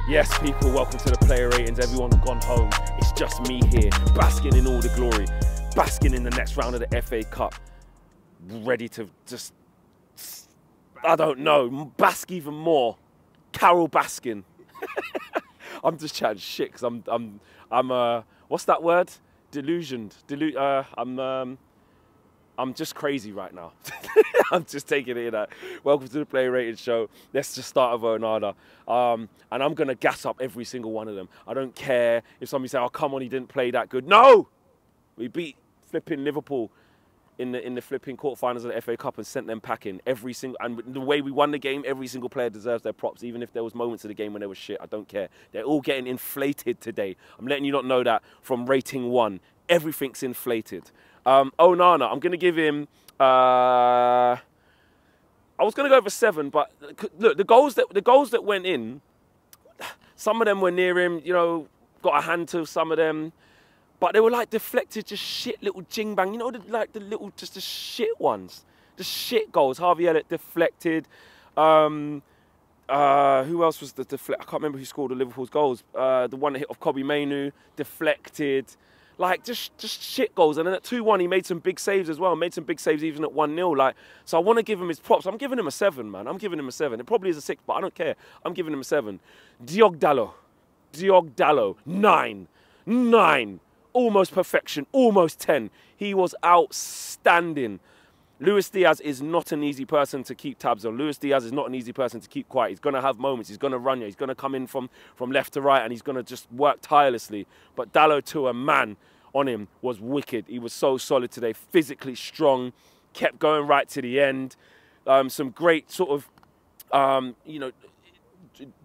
Yes, people, welcome to the player ratings. Everyone's gone home. It's just me here, basking in all the glory, basking in the next round of the FA Cup. Ready to just, I don't know, bask even more. Carol Baskin. I'm just chatting shit because I'm what's that word? Delusioned. I'm just crazy right now. I'm just taking it in. Welcome to the Player Rated Show. Let's just start with Onana. And I'm going to gas up every single one of them. I don't care if somebody say, oh, come on, he didn't play that good. No! We beat flipping Liverpool in the flipping quarterfinals of the FA Cup and sent them packing. And the way we won the game, every single player deserves their props, even if there was moments of the game when they were shit. I don't care. They're all getting inflated today. I'm letting you not know that from rating 1. Everything's inflated. Onana, I'm going to give him, I was going to go over 7, but look, the goals that went in, some of them were near him, you know, got a hand to some of them, but they were like deflected, just shit little jing bang, you know, just the shit ones, the shit goals. Harvey Elliott deflected. Who else was the deflect? I can't remember who scored the Liverpool's goals. The one that hit off Kobbie Mainoo, deflected. Like, just shit goals. And then at 2-1, he made some big saves as well. Made some big saves even at 1-0. Like, so I want to give him his props. I'm giving him a 7, man. I'm giving him a 7. It probably is a 6, but I don't care. I'm giving him a 7. Diog Dallo, 9. 9. Almost perfection. Almost 10. He was outstanding. Luis Diaz is not an easy person to keep tabs on. Luis Diaz is not an easy person to keep quiet. He's going to have moments. He's going to run you. He's going to come in from left to right, and he's going to just work tirelessly. But Dallo, to a man on him, was wicked. He was so solid today, physically strong, kept going right to the end. Some great sort of, you know,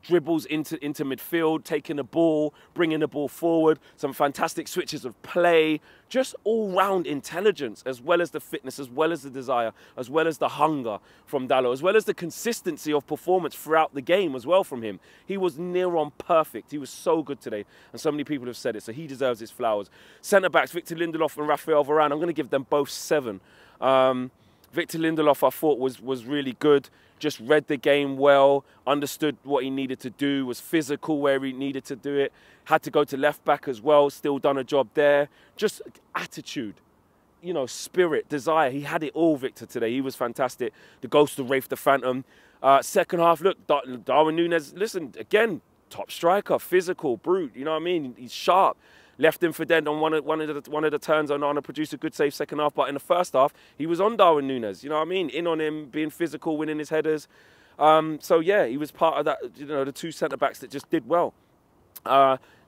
dribbles into midfield, taking the ball, bringing the ball forward, some fantastic switches of play, just all-round intelligence, as well as the fitness, as well as the desire, as well as the hunger from Dallo, as well as the consistency of performance throughout the game as well from him. He was near on perfect. He was so good today, and so many people have said it, so he deserves his flowers. Centre-backs, Victor Lindelof and Raphael Varane, I'm going to give them both 7. Victor Lindelof, I thought, was really good. Just read the game well, understood what he needed to do, was physical where he needed to do it, had to go to left back as well, still done a job there. Just attitude, you know, spirit, desire. He had it all, Victor, today. He was fantastic. The ghost of Rafe the Phantom. Second half, look, Darwin Núñez, listen, again, top striker, physical, brute, you know what I mean? He's sharp. Left him for dead on one of the turns. Onana produced a good save second half, but in the first half, he was on Darwin Núñez. You know what I mean? In on him, being physical, winning his headers. So yeah, he was part of that. You know, the 2 centre backs that just did well.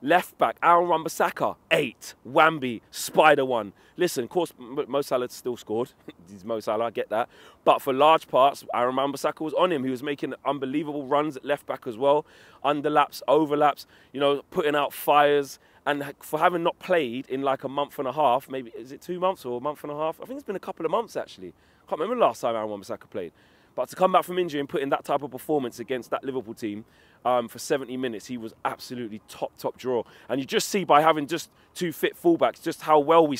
Left back, Aaron Wan-Bissaka, 8. Wamby, Spider 1. Listen, of course, Mo Salah still scored. He's Mo Salah, I get that. But for large parts, Aaron Wan-Bissaka was on him. He was making unbelievable runs at left back as well. Underlaps, overlaps, you know, putting out fires. And for having not played in like a month and a half, maybe, is it 2 months or a month and a half? I think it's been a couple of months, actually. I can't remember the last time Aaron Wan-Bissaka played. But to come back from injury and put in that type of performance against that Liverpool team for 70 minutes, he was absolutely top draw. And you just see by having just 2 fit fullbacks, just how well we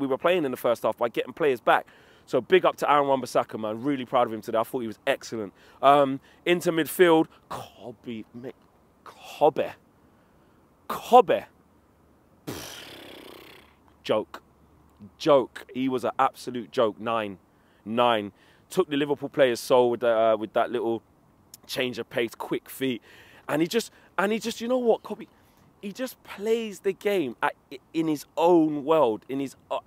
were playing in the first half by getting players back. So big up to Aaron Wan-Bissaka, man. Really proud of him today. I thought he was excellent. Into midfield, Cobbe. Joke. He was an absolute joke. 9. Took the Liverpool player's soul with that little change of pace, quick feet, and he just, you know what, Kobe, he just plays the game in his own world,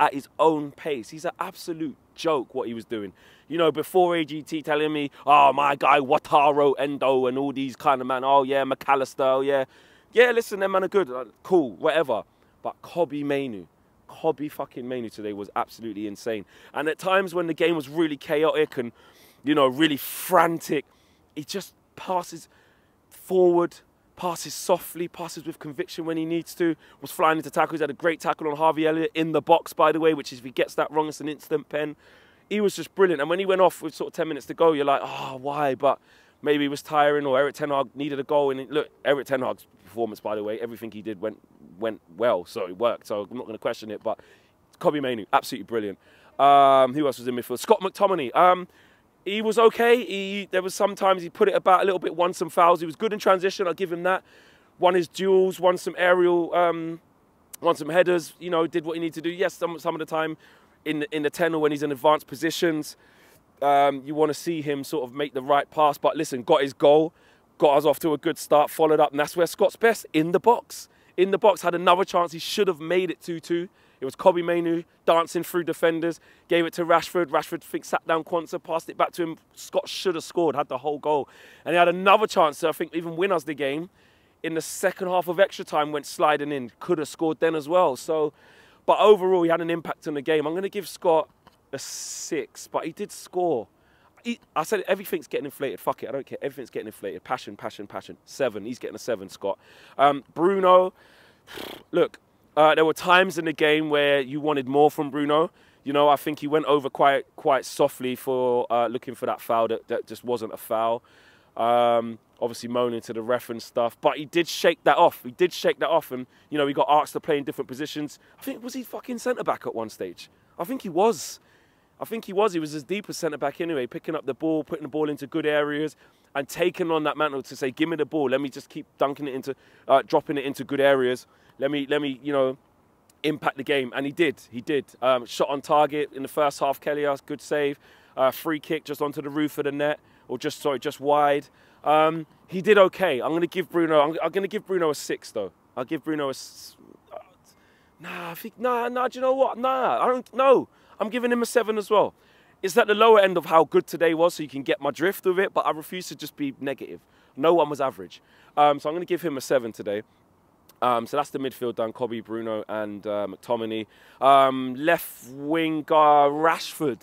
at his own pace. He's an absolute joke what he was doing. You know, before AGT telling me, oh my guy Wataru Endo and all these kind of man, oh yeah, McAllister, oh yeah, listen, them man are good, cool, whatever. But Kobbie fucking Mainoo today was absolutely insane. And at times when the game was really chaotic and, you know, really frantic, he just passes forward, passes softly, passes with conviction when he needs to, was flying into tackles. He had a great tackle on Harvey Elliott in the box, by the way, which is, if he gets that wrong, it's an instant pen. He was just brilliant. And when he went off with sort of 10 minutes to go, you're like, oh, why? But maybe he was tiring, or Eric Ten Hag needed a goal. And look, Eric Ten Hag's performance, by the way, everything he did went well, so it worked. So I'm not going to question it. But Kobbie Mainoo, absolutely brilliant. Who else was in midfield? Scott McTominay. He was okay. There was sometimes he put it about a little bit, won some fouls. He was good in transition, I'll give him that. won his duels, won some aerial, won some headers, you know, did what he needed to do. Yes, some of the time in the 10 or when he's in advanced positions, you want to see him sort of make the right pass. But listen, got his goal, got us off to a good start, followed up, and that's where Scott's best, in the box. In the box, had another chance. He should have made it 2-2. It was Kobbie Mainoo dancing through defenders, gave it to Rashford. Rashford, I think, sat down Quansah, passed it back to him. Scott should have scored, had the whole goal. And he had another chance to, I think, even win us the game. In the second half of extra time, went sliding in. Could have scored then as well. So, but overall, he had an impact on the game. I'm going to give Scott a 6, but he did score. I said everything's getting inflated. Fuck it, I don't care. Everything's getting inflated. Passion, passion, passion. 7. He's getting a 7, Scott. Bruno, look, there were times in the game where you wanted more from Bruno. You know, I think he went over quite softly for looking for that foul that just wasn't a foul. Obviously moaning to the ref and stuff, but he did shake that off. He did shake that off, and you know, he got asked to play in different positions. I think, was he fucking centre back at one stage? I think he was. He was as deep as centre back anyway, picking up the ball, putting the ball into good areas, and taking on that mantle to say, give me the ball. Let me just keep dunking it into, dropping it into good areas. Let me, you know, impact the game. And he did. Shot on target in the first half. Kelly, good save. Free kick just onto the roof of the net, or just wide. He did okay. I'm going to give Bruno. I'm going to give Bruno a 6 though. I'll give Bruno a. Nah. Do you know what? Nah. I don't know. I'm giving him a 7 as well. It's at the lower end of how good today was, so you can get my drift of it. But I refuse to just be negative. No one was average. So I'm going to give him a 7 today. So that's the midfield done. Kobbie, Bruno, and McTominay. Left winger Rashford.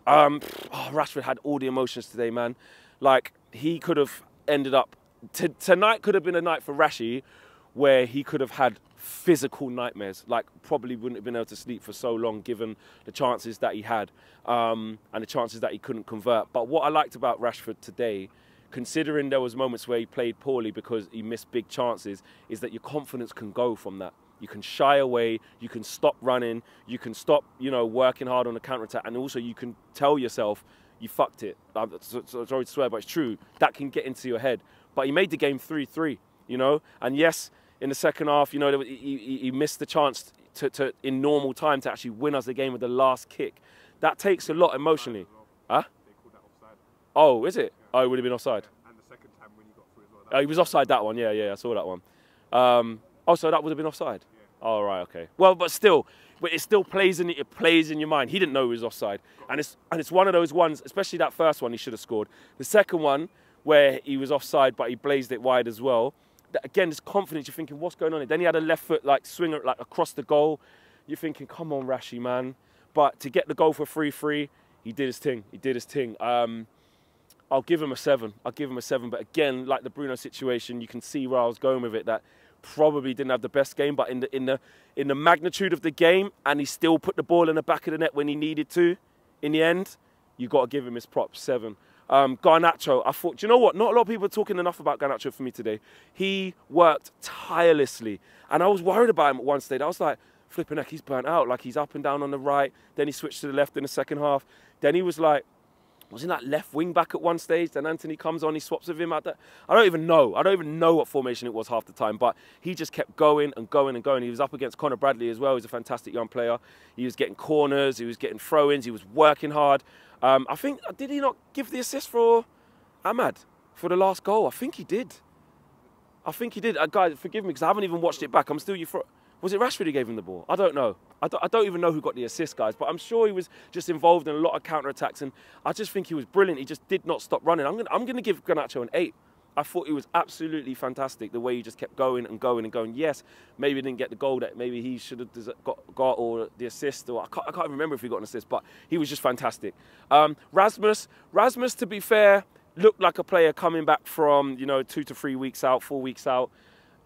Rashford had all the emotions today, man. Like, he could have ended up... Tonight could have been a night for Rashi where he could have had physical nightmares. Like, probably wouldn't have been able to sleep for so long given the chances that he had and the chances that he couldn't convert. But what I liked about Rashford today, considering there was moments where he played poorly because he missed big chances, is that your confidence can go from that. You can shy away, you can stop running, you can stop, you know, working hard on the counter-attack, and also you can tell yourself, you fucked it. I'm sorry to swear, but it's true. That can get into your head. But he made the game 3-3, you know? And yes, in the second half, you know, he missed the chance to in normal time to actually win us the game with the last kick. That takes a lot emotionally. Huh? They called that offside. Oh, is it? Oh, it would have been offside. Yeah. And the second time when he got through as well. Oh, he was offside that one. Yeah, I saw that one. Oh, so that would have been offside? Yeah. Oh, right, okay. Well, but it still plays in your mind. He didn't know he was offside. And it's one of those ones, especially that first one, he should have scored. The second one, where he was offside, but he blazed it wide as well. Again, this confidence, you're thinking, what's going on here? Then he had a left foot like swinger like across the goal. You're thinking, come on, Rashi, man. But to get the goal for 3-3, he did his thing. I'll give him a 7. But again, like the Bruno situation, you can see where I was going with it. That probably didn't have the best game, but in the magnitude of the game, and he still put the ball in the back of the net when he needed to. In the end, you got to give him his props. 7. Garnacho, I thought, do you know what? Not a lot of people are talking enough about Garnacho for me today. He worked tirelessly, and I was worried about him at one stage. I was like, flipping heck, he's burnt out. Like, he's up and down on the right. Then he switched to the left in the second half. Then he was like, was in that left wing back at one stage. Then Anthony comes on, he swaps with him at that. I don't even know what formation it was half the time, but he just kept going and going and going. He was up against Connor Bradley as well. He's a fantastic young player. He was getting corners, he was getting throw-ins, he was working hard. I think, did he not give the assist for Ahmad for the last goal? I think he did. Guys, forgive me because I haven't even watched it back. I'm still euphoric. Was it Rashford who gave him the ball? I don't know. I don't even know who got the assist, guys, but I'm sure he was just involved in a lot of counter-attacks, and I just think he was brilliant. He just did not stop running. I'm gonna give Garnacho an 8. I thought he was absolutely fantastic, the way he just kept going and going and going. Yes, maybe he didn't get the goal that maybe he should have got or the assist, or I can't even remember if he got an assist, but he was just fantastic. Rasmus, to be fair, looked like a player coming back from, 2 to 3 weeks out, 4 weeks out.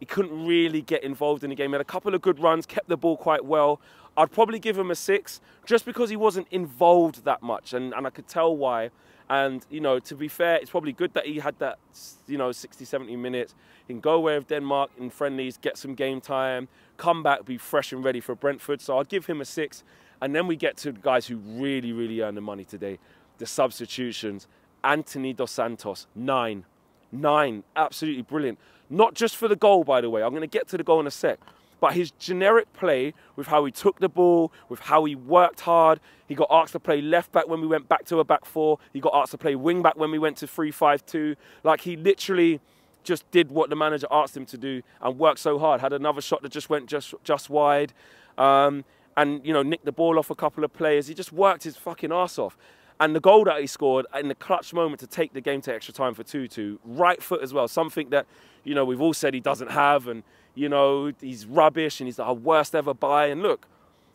He couldn't really get involved in the game. He had a couple of good runs, kept the ball quite well. I'd probably give him a 6, just because he wasn't involved that much, and I could tell why. And, to be fair, it's probably good that he had that, 60, 70 minutes. He can go away with Denmark in friendlies, get some game time, come back, be fresh and ready for Brentford. So I'll give him a 6. And then we get to the guys who really, really earned the money today. The substitutions. Anthony Dos Santos, 9. 9. Absolutely brilliant. Not just for the goal, by the way. I'm going to get to the goal in a sec. But his generic play, with how he took the ball, with how he worked hard. He got asked to play left back when we went back to a back 4. He got asked to play wing back when we went to 3-5-2. Like, he literally just did what the manager asked him to do and worked so hard. Had another shot that just went just wide. And, you know, nicked the ball off a couple of players. He just worked his fucking arse off. And the goal that he scored in the clutch moment to take the game to extra time for 2-2, right foot as well, something that, you know, we've all said he doesn't have, and, you know, he's rubbish and he's our worst ever buy. And look,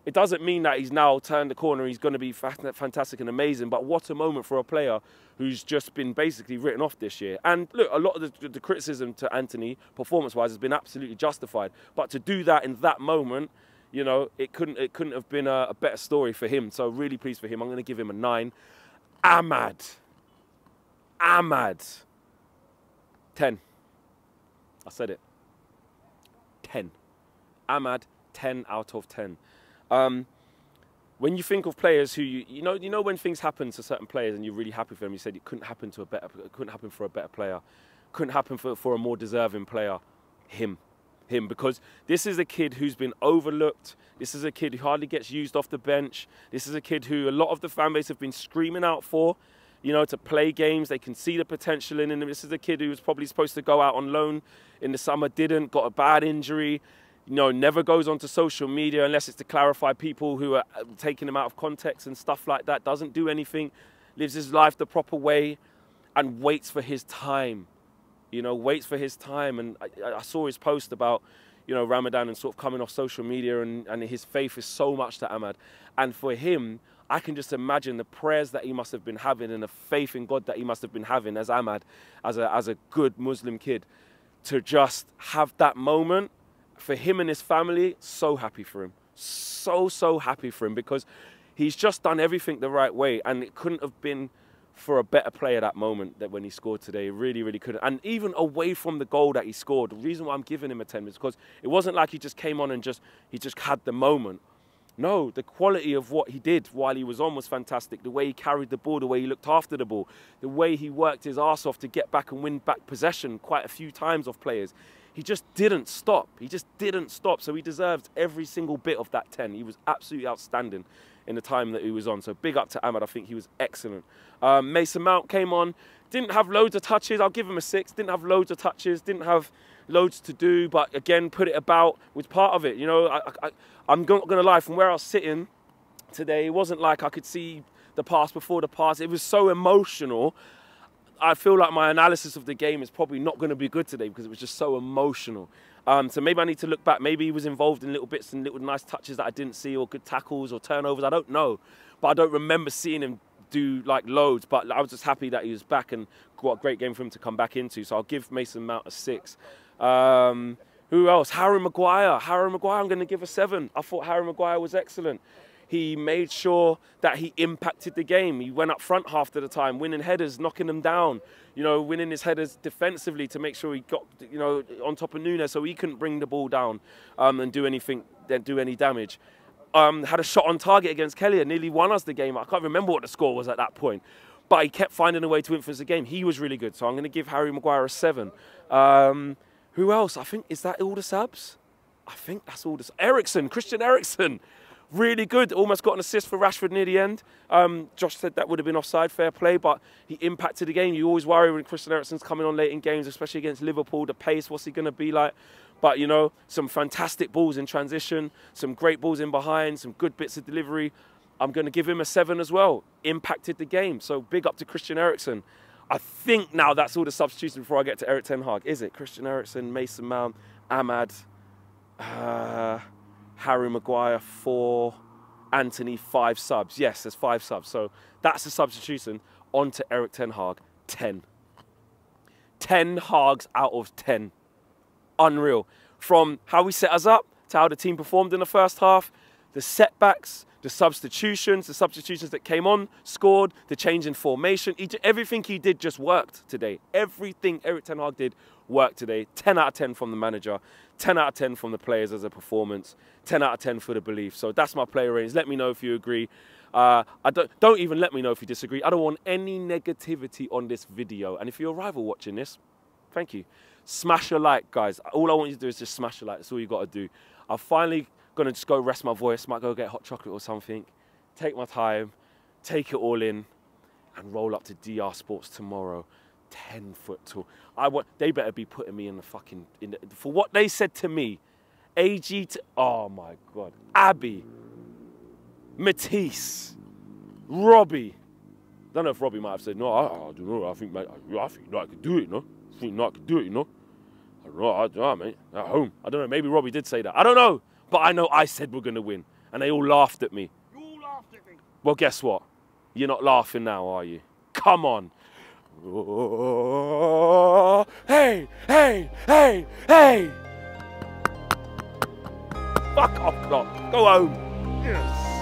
it doesn't mean that he's now turned the corner, he's going to be fantastic and amazing, but what a moment for a player who's just been basically written off this year. And look, a lot of the criticism to Anthony, performance-wise, has been absolutely justified. But to do that in that moment, you know, it couldn't have been a better story for him. So really pleased for him. I'm going to give him a 9. Ahmad. 10. I said it. 10. Ahmad, 10 out of 10. When you think of players who you know when things happen to certain players and you're really happy for them, you said it couldn't happen for a better player, couldn't happen for a more deserving player. Him, because this is a kid who's been overlooked. This is a kid who hardly gets used off the bench. This is a kid who a lot of the fan base have been screaming out for, you know, to play games. They can see the potential in him. This is a kid who was probably supposed to go out on loan in the summer, didn't, got a bad injury, you know, never goes onto social media unless it's to clarify people who are taking him out of context and stuff like that, doesn't do anything, lives his life the proper way and waits for his time. You know, waits for his time. And I saw his post about, you know, Ramadan and sort of coming off social media, and his faith is so much to Ahmad. And for him, I can just imagine the prayers that he must have been having and the faith in God that he must have been having as Ahmad, as a good Muslim kid, to just have that moment. For him and his family, so happy for him. So happy for him, because he's just done everything the right way, and it couldn't have been for a better player that moment that when he scored today. It really couldn't. And even away from the goal that he scored, the reason why I'm giving him a 10 is because it wasn't like he just came on and he just had the moment. No, the quality of what he did while he was on was fantastic. The way he carried the ball, the way he looked after the ball, the way he worked his arse off to get back and win back possession quite a few times of players. He just didn't stop. He just didn't stop. So he deserved every single bit of that 10. He was absolutely outstanding in the time that he was on. So big up to Ahmad. I think he was excellent. Mason Mount came on. Didn't have loads of touches. I'll give him a 6. Didn't have loads of touches. Didn't have loads to do. But again, put it about was part of it. You know, I'm not going to lie. From where I was sitting today, it wasn't like I could see the past before the past. It was so emotional. I feel like my analysis of the game is probably not going to be good today because it was just so emotional. So maybe I need to look back. Maybe he was involved in little bits and little nice touches that I didn't see, or good tackles or turnovers. I don't know. But I don't remember seeing him do like loads. But I was just happy that he was back, and what a great game for him to come back into. So I'll give Mason Mount a 6. Who else? Harry Maguire. Harry Maguire, I'm going to give a 7. I thought Harry Maguire was excellent. He made sure that he impacted the game. He went up front half of the time, winning headers, knocking them down, you know, winning his headers defensively to make sure he got, you know, on top of Nunes so he couldn't bring the ball down and do anything, do any damage. Had a shot on target against Kelly and nearly won us the game. I can't remember what the score was at that point, but he kept finding a way to influence the game. He was really good, so I'm going to give Harry Maguire a 7. Who else? I think, is that all the subs? I think that's all the subs. Christian Eriksen. Really good, almost got an assist for Rashford near the end. Josh said that would have been offside, fair play, but he impacted the game. You always worry when Christian Eriksen's coming on late in games, especially against Liverpool, the pace, what's he going to be like? But, you know, some fantastic balls in transition, some great balls in behind, some good bits of delivery. I'm going to give him a 7 as well. Impacted the game, so big up to Christian Eriksen. I think now that's all the substitutions before I get to Erik ten Hag. Is it? Christian Eriksen, Mason Mount, Ahmad, Harry Maguire 4, Anthony 5 subs. Yes, there's 5 subs. So that's the substitution. On to Erik ten Hag, 10. 10 Hags out of 10. Unreal. From how we set us up to how the team performed in the first half, the setbacks, the substitutions that came on, scored, the change in formation. Everything he did just worked today. Everything Erik ten Hag did worked today. 10 out of 10 from the manager. 10 out of 10 from the players as a performance. 10 out of 10 for the belief. So that's my player ratings. Let me know if you agree. Don't even let me know if you disagree. I don't want any negativity on this video. And if you're a rival watching this, Thank you. Smash a like, guys. All I want you to do is just smash a like. That's all you got to do. I'm finally going to just go rest my voice. Might go get hot chocolate or something. Take my time. Take it all in. And roll up to DR Sports tomorrow. 10 foot tall. They better be putting me in the fucking... for what they said to me. AG to... Oh, my God. Abby. Matisse. Robbie. I don't know if Robbie might have said, no, I don't know. I think I could do it, no? I think I could do it, you know? I don't know, mate. At home. I don't know. Maybe Robbie did say that. I don't know. But I know I said we're going to win. And they all laughed at me. You all laughed at me. Well, guess what? You're not laughing now, are you? Come on. Oh, hey, hey, hey, hey. Fuck off, clock. Go home. Yes.